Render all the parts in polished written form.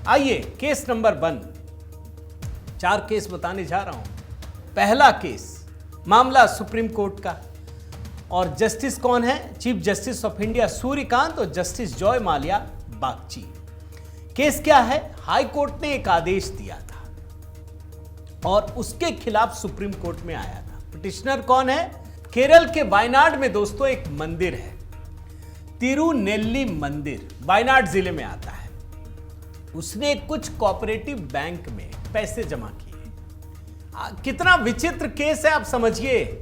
आइए case number 1, 4 case बताने जा रहा हूं। पहला केस, मामला सुप्रीम कोर्ट का, और जस्टिस कौन है? Chief justice of India Suryakant और justice Joymalya Bagchi. Case क्या है? हाई कोर्ट ने एक आदेश दिया था और उसके खिलाफ सुप्रीम कोर्ट में आया था। पिटिशनर कौन है? केरल के वायनाड में दोस्तों एक मंदिर है, तिरुनेल्ली मंदिर, वायनाड जिले में आता है। उसने कुछ कोऑपरेटिव बैंक में पैसे जमा किए। कितना विचित्र केस है, आप समझिए।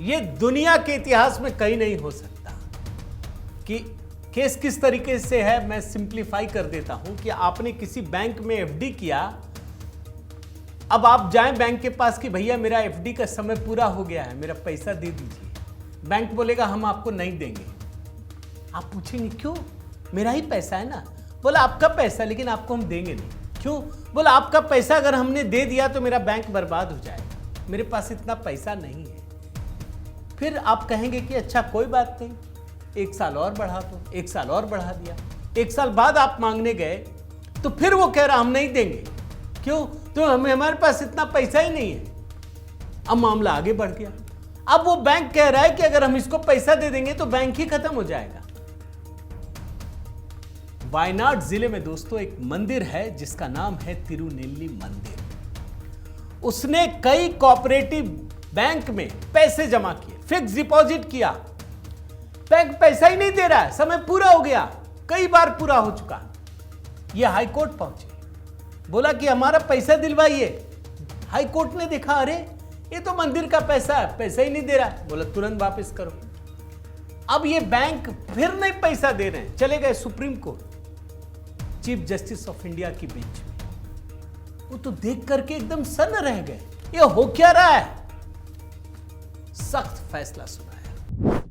यह दुनिया के इतिहास में कहीं नहीं हो सकता कि केस किस तरीके से है। मैं सिंप्लीफाई कर देता हूं कि आपने किसी बैंक में एफडी किया, अब आप जाएं बैंक के पास कि भैया मेरा एफडी का समय पूरा हो गया है, मेरा पैसा दे दीजिए। बैंक बोलेगा हम आपको नहीं देंगे। आप पूछेंगे क्यों? मेरा ही पैसा है ना। बोला आपका पैसा, लेकिन आपको हम देंगे नहीं। क्यों? बोला आपका पैसा अगर हमने दे दिया तो मेरा बैंक बर्बाद हो जाएगा, मेरे पास इतना पैसा नहीं है। फिर आप कहेंगे कि अच्छा कोई बात नहीं, 1 साल और बढ़ा दो। 1 साल और बढ़ा दिया। 1 साल बाद आप मांगने गए तो फिर वो कह रहा हम नहीं देंगे। क्यों? तो हमारे पास इतना पैसा ही नहीं है। अब मामला आगे बढ़ गया। अब वो बैंक कह रहा है कि अगर हम इसको पैसा दे देंगे तो बैंक ही खत्म हो जाएगा। वायनाड जिले में दोस्तों एक मंदिर है जिसका नाम है तिरुनेल्ली मंदिर। उसने कई कोऑपरेटिव बैंक में पैसे जमा किए, फिक्स डिपॉजिट किया। बैंक पैसा ही नहीं दे रहा है, समय पूरा हो गया, कई बार पूरा हो चुका। यह हाई कोर्ट पहुंचे, बोला कि हमारा पैसा दिलवाइए। हाई कोर्ट ने देखा अरे ये तो मंदिर का पैसा है, पैसा ही नहीं दे रहा है। बोला तुरंत वापस करो। अब ये बैंक फिर नहीं पैसा दे रहे हैं, चले गए supreme court, chief justice of India की बेंच में। वो तो देख करके एकदम सन्न रह गए, ये हो क्या रहा है। सख्त फैसला सुनाया।